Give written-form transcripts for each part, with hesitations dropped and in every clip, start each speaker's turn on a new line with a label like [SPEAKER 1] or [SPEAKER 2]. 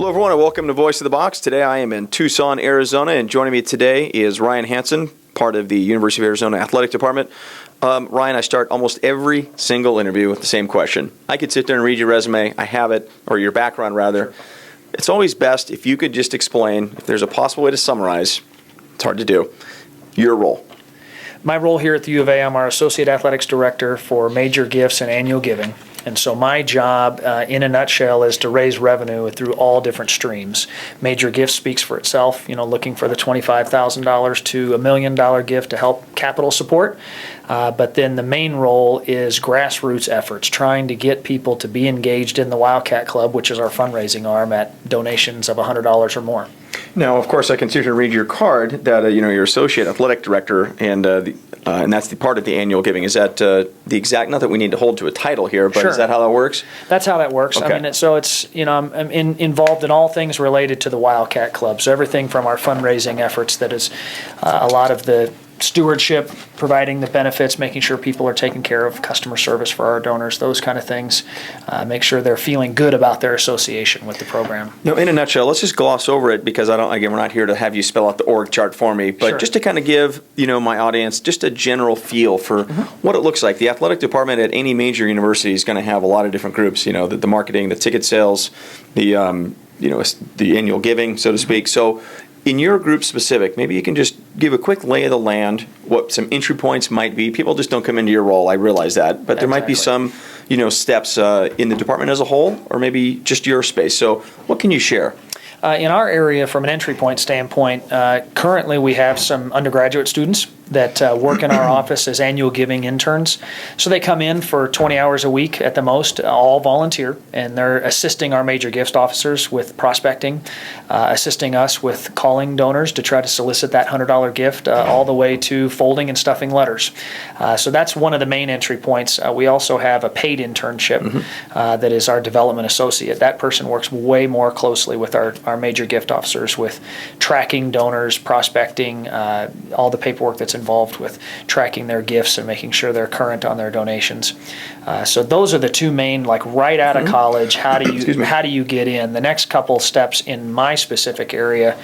[SPEAKER 1] Hello everyone and welcome to Voice of the Box. Today I am in Tucson, Arizona, and joining me today is Ryan Hansen, part of the University of Arizona Athletic Department. Ryan, I start almost every single interview with the same question. I could sit there and read your resume, I have it, or your background rather.
[SPEAKER 2] Sure.
[SPEAKER 1] It's always best if you could just explain, if there's a possible way to summarize, it's hard to do, your role.
[SPEAKER 2] My role here at the U of A, I'm our Associate Athletics Director for Major Gifts and Annual Giving. And so my job, in a nutshell, is to raise revenue through all different streams. Major Gifts speaks for itself, looking for the $25,000 to $1 million gift to help capital support. But then the main role is grassroots efforts, trying to get people to be engaged in the Wildcat Club, which is our fundraising arm, at donations of $100 or more.
[SPEAKER 1] Now, of course, I can sit here and read your card that you're Associate Athletic Director, and that's the part of the annual giving. Is that the exact? Not that we need to hold to a title here, but
[SPEAKER 2] Sure.
[SPEAKER 1] Is that how that works?
[SPEAKER 2] That's how that works.
[SPEAKER 1] Okay.
[SPEAKER 2] I mean, I'm involved in all things related to the Wildcat Club. So everything from our fundraising efforts, that is a lot of the stewardship, providing the benefits, making sure people are taken care of, customer service for our donors, those kind of things. Make sure they're feeling good about their association with the program.
[SPEAKER 1] No, in a nutshell, let's just gloss over it because we're not here to have you spell out the org chart for me, but
[SPEAKER 2] Sure.
[SPEAKER 1] just to kind of give, my audience just a general feel for what it looks like. The athletic department at any major university is going to have a lot of different groups, the marketing, the ticket sales, the annual giving, so to speak. So in your group specific, maybe you can just give a quick lay of the land, what some entry points might be. People just don't come into your role, I realize that, but there might be some, steps in the department as a whole, or maybe just your space. So what can you share?
[SPEAKER 2] In our area, from an entry point standpoint, currently we have some undergraduate students that work in our office as annual giving interns. So they come in for 20 hours a week at the most, all volunteer, and they're assisting our major gifts officers with prospecting, assisting us with calling donors to try to solicit that $100 gift, all the way to folding and stuffing letters. So that's one of the main entry points. We also have a paid internship that is our development associate. That person works way more closely with our major gift officers with tracking donors, prospecting, all the paperwork that's involved with tracking their gifts and making sure they're current on their donations. So those are the two main, like right out of college, how do you get in? The next couple steps in my specific area,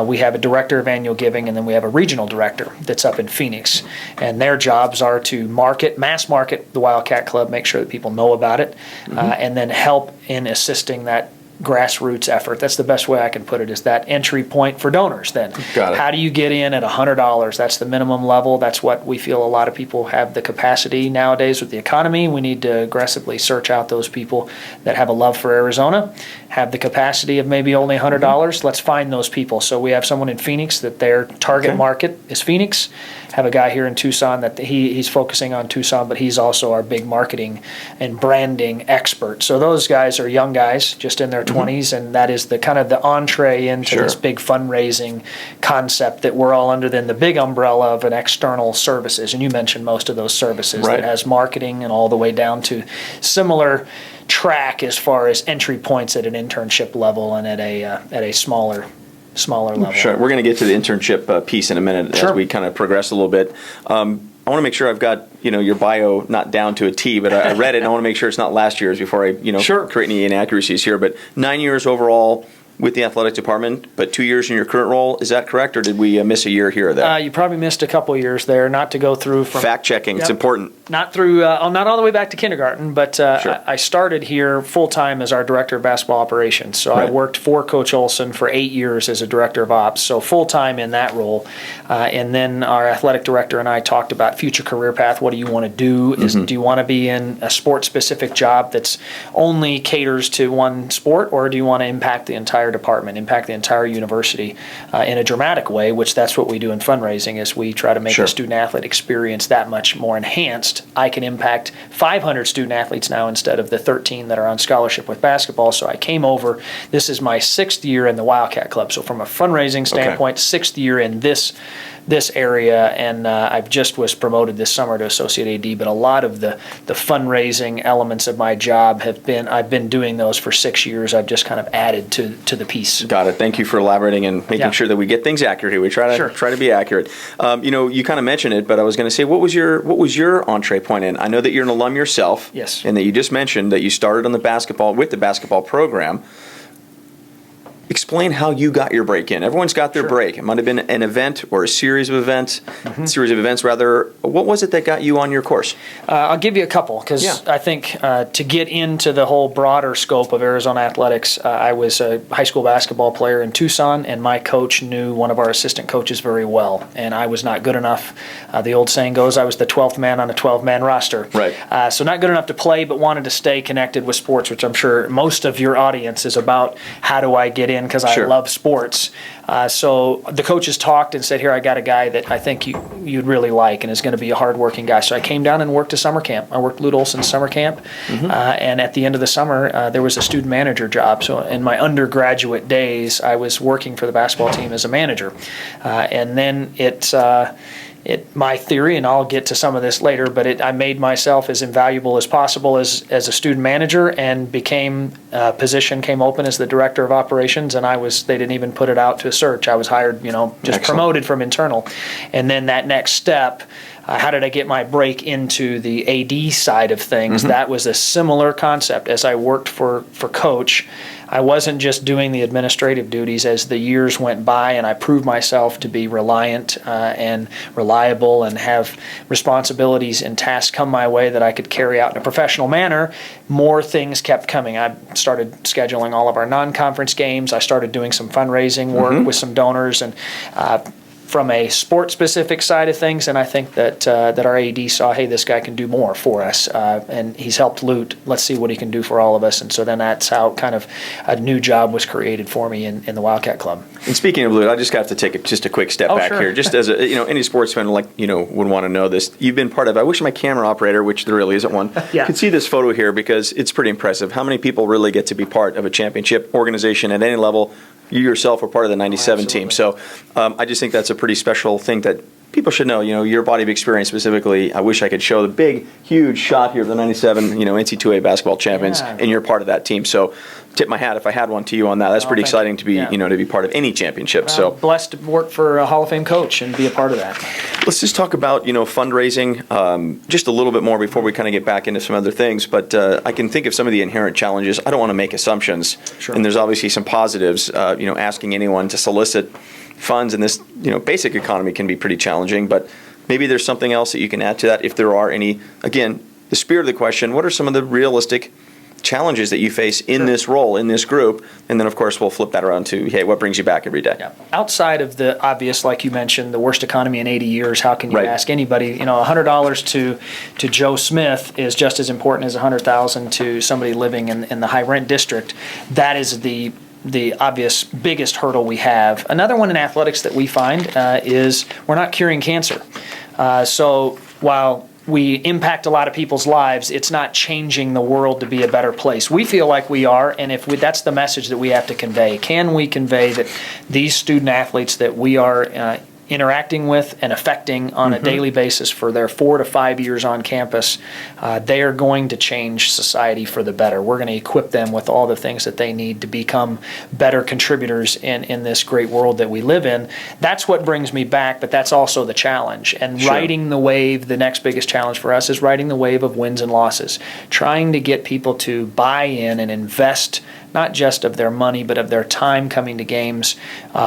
[SPEAKER 2] we have a director of annual giving, and then we have a regional director that's up in Phoenix. And their jobs are to mass market the Wildcat Club, make sure that people know about it, and then help in assisting that grassroots effort. That's the best way I can put it, is that entry point for donors then.
[SPEAKER 1] Got it.
[SPEAKER 2] How do you get in at $100? That's the minimum level. That's what we feel a lot of people have the capacity nowadays with the economy. We need to aggressively search out those people that have a love for Arizona, have the capacity of maybe only $100. Let's find those people. So we have someone in Phoenix that their target market is Phoenix. Have a guy here in Tucson that he's focusing on Tucson, but he's also our big marketing and branding expert. So those guys are young guys, just in their 20s, and that is the kind of the entree into this big fundraising concept that we're all under then the big umbrella of an external services. And you mentioned most of those services that has marketing and all the way down to similar track as far as entry points at an internship level and at a smaller level.
[SPEAKER 1] Sure. We're going to get to the internship piece in a minute as we kind of progress a little bit. I want to make sure I've got your bio not down to a T, but I read it and I want to make sure it's not last year's before I create any inaccuracies here. But 9 years overall with the athletic department, but 2 years in your current role. Is that correct, or did we miss a year here or there?
[SPEAKER 2] You probably missed a couple of years there. Not to go through from
[SPEAKER 1] fact checking. It's important.
[SPEAKER 2] Not through, not all the way back to kindergarten, but I started here full time as our director of basketball operations. So I worked for Coach Olson for 8 years as a director of ops. So full time in that role, and then our athletic director and I talked about future career path. What do you want to do? Do you want to be in a sport specific job that's only caters to one sport, or do you want to impact the entire department, impact the entire university in a dramatic way, which that's what we do in fundraising, is we try to make the student athlete experience that much more enhanced. I can impact 500 student athletes now instead of the 13 that are on scholarship with basketball. So I came over. This is my 6th year in the Wildcat Club. So from a fundraising standpoint, 6th year in this area, and I've just was promoted this summer to associate AD, but a lot of the fundraising elements of my job I've been doing those for 6 years. I've just kind of added to the piece.
[SPEAKER 1] Got it. Thank you for elaborating and making sure that we get things accurate here. We try to be accurate. You kind of mentioned it, but I was going to say, what was your entree point in? I know that you're an alum yourself.
[SPEAKER 2] Yes.
[SPEAKER 1] And that you just mentioned that you started on with the basketball program. explain how you got your break in. Everyone's got their break. It might have been an event or a series of events, rather. What was it that got you on your course?
[SPEAKER 2] I'll give you a couple, because I think to get into the whole broader scope of Arizona athletics, I was a high school basketball player in Tucson, and my coach knew one of our assistant coaches very well, and I was not good enough. The old saying goes, I was the 12th man on a 12-man roster.
[SPEAKER 1] Right.
[SPEAKER 2] So not good enough to play, but wanted to stay connected with sports, which I'm sure most of your audience is about. How do I get in? Because I love sports. So the coaches talked and said, here, I got a guy that I think you'd really like and is going to be a hardworking guy. So I came down and worked a summer camp. I worked Lute Olson's summer camp. And at the end of the summer, there was a student manager job. So in my undergraduate days, I was working for the basketball team as a manager. And then my theory, and I'll get to some of this later, but I made myself as invaluable as possible as a student manager, and became a position came open as the director of operations, and they didn't even put it out to a search. I was hired, just promoted from internal. And then that next step, how did I get my break into the AD side of things? That was a similar concept. As I worked for Coach, I wasn't just doing the administrative duties. As the years went by and I proved myself to be reliant and reliable and have responsibilities and tasks come my way that I could carry out in a professional manner, more things kept coming. I started scheduling all of our non-conference games. I started doing some fundraising work with some donors, and from a sport-specific side of things, and I think that our AD saw, hey, this guy can do more for us, and he's helped Lute. Let's see what he can do for all of us. And so then that's how kind of a new job was created for me in the Wildcat Club.
[SPEAKER 1] And speaking of Lute, I just got to take just a quick step back here. Just as any sportsman would want to know this. You've been part of. I wish my camera operator, which there really isn't one, could see this photo here, because it's pretty impressive. How many people really get to be part of a championship organization at any level? You yourself were part of the '97 team, so I just think that's a pretty special thing that people should know. Your body of experience specifically. I wish I could show the big, huge shot here of the '97, NC2A basketball champions, and you're part of that team. So, tip my hat if I had one to you on that. That's pretty exciting to be, to be part of any championship. So
[SPEAKER 2] blessed to work for a Hall of Fame coach and be a part of that.
[SPEAKER 1] Let's just talk about fundraising just a little bit more before we kind of get back into some other things. But I can think of some of the inherent challenges. I don't want to make assumptions, and there's obviously some positives. Asking anyone to solicit funds in this basic economy can be pretty challenging. But maybe there's something else that you can add to that, if there are any. Again, the spirit of the question: what are some of the realistic challenges that you face in this role, in this group? And then, of course, we'll flip that around to, hey, what brings you back every day? Yeah.
[SPEAKER 2] Outside of the obvious, like you mentioned, the worst economy in 80 years, how can you ask anybody? $100 to Joe Smith is just as important as $100,000 to somebody living in the high rent district. That is the obvious biggest hurdle we have. Another one in athletics that we find is we're not curing cancer. So while we impact a lot of people's lives, it's not changing the world to be a better place. We feel like we are, and that's the message that we have to convey. Can we convey that these student athletes that we are interacting with and affecting on a daily basis for their 4 to 5 years on campus, they are going to change society for the better. We're going to equip them with all the things that they need to become better contributors in this great world that we live in. That's what brings me back, but that's also the challenge. And riding the wave, the next biggest challenge for us is riding the wave of wins and losses, trying to get people to buy in and invest not just of their money, but of their time coming to games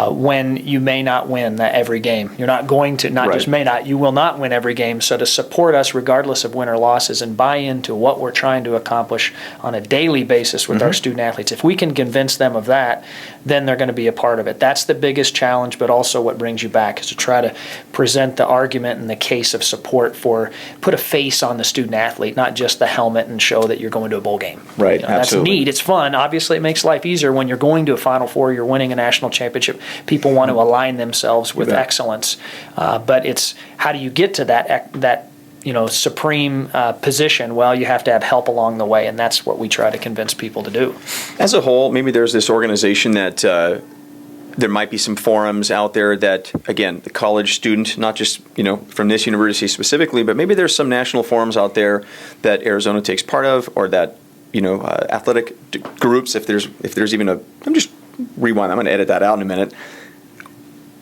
[SPEAKER 2] when you may not win every game. You're not going to, just may not, you will not win every game. So to support us regardless of win or losses and buy into what we're trying to accomplish on a daily basis with our student athletes, if we can convince them of that, then they're going to be a part of it. That's the biggest challenge, but also what brings you back is to try to present the argument and the case of support put a face on the student athlete, not just the helmet, and show that you're going to a bowl game.
[SPEAKER 1] Right,
[SPEAKER 2] That's neat. It's fun. Obviously, it makes life easier when you're going to a Final Four, you're winning a national championship. People want to align themselves with excellence. But it's how do you get to that supreme position? Well, you have to have help along the way, and that's what we try to convince people to do.
[SPEAKER 1] As a whole, maybe there's this organization that there might be some forums out there that, again, the college student, not just from this university specifically, but maybe there's some national forums out there that Arizona takes part of, or that athletic groups. If there's even I'm just rewind. I'm going to edit that out in a minute.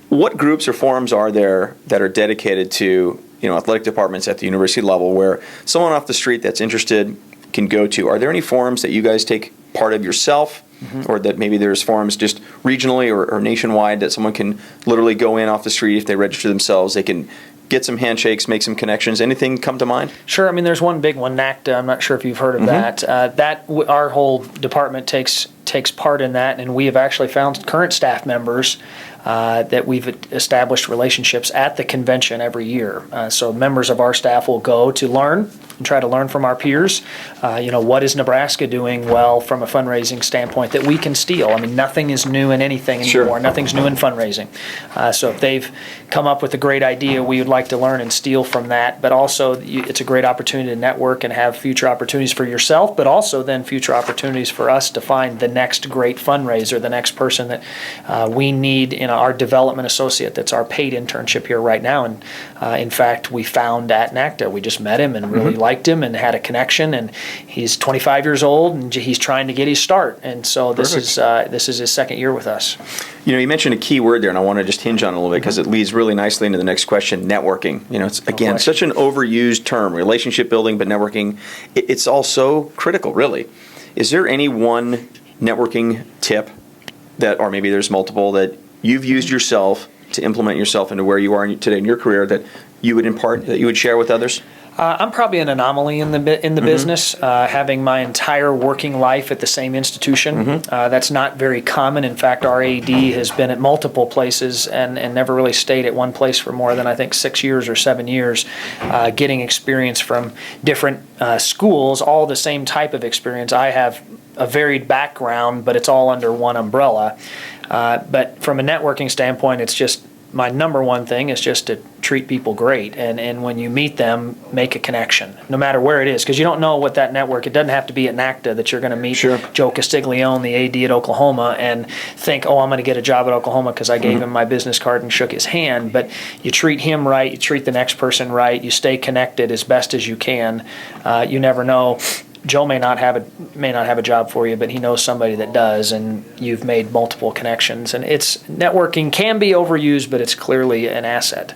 [SPEAKER 1] What groups or forums are there that are dedicated to athletic departments at the university level, where someone off the street that's interested can go to? Are there any forums that you guys take part of yourself? or that maybe there's forums just regionally or nationwide that someone can literally go in off the street if they register themselves. They can get some handshakes, make some connections. Anything come to mind?
[SPEAKER 2] Sure. I mean, there's one big one, NACTA. I'm not sure if you've heard of that. Our whole department takes part in that, and we have actually found current staff members that we've established relationships at the convention every year. So members of our staff will go to learn and try to learn from our peers. What is Nebraska doing well from a fundraising standpoint that we can steal? I mean, nothing is new in anything anymore.
[SPEAKER 1] Sure.
[SPEAKER 2] Nothing's new in fundraising. So if they've come up with a great idea, we would like to learn and steal from that. But also, it's a great opportunity to network and have future opportunities for yourself, but also then future opportunities for us to find the next great fundraiser, the next person that we need in our development associate. That's our paid internship here right now. And in fact, we found at NACTA. We just met him and really liked him and had a connection. And he's 25 years old and he's trying to get his start. And so this is his second year with us.
[SPEAKER 1] You mentioned a key word there, and I want to just hinge on it a little bit because it leads really nicely into the next question, networking. It's, again, such an overused term, relationship building, but networking, it's all so critical, really. Is there any one networking tip or maybe there's multiple, that you've used yourself to implement yourself into where you are today in your career that you would impart, that you would share with others?
[SPEAKER 2] I'm probably an anomaly in the business, having my entire working life at the same institution. That's not very common. In fact, our AD has been at multiple places and never really stayed at one place for more than, I think, 6 years or 7 years, getting experience from different schools, all the same type of experience. I have a varied background, but it's all under one umbrella. But from a networking standpoint, it's just my number one thing is just to treat people great. And when you meet them, make a connection, no matter where it is. Because you don't know what that network, it doesn't have to be at NACTA that you're going to meet Joe Castiglione, the AD at Oklahoma, and think, I'm going to get a job at Oklahoma because I gave him my business card and shook his hand. But you treat him right, you treat the next person right, you stay connected as best as you can. You never know. Joe may not have a job for you, but he knows somebody that does, and you've made multiple connections. And networking can be overused, but it's clearly an asset.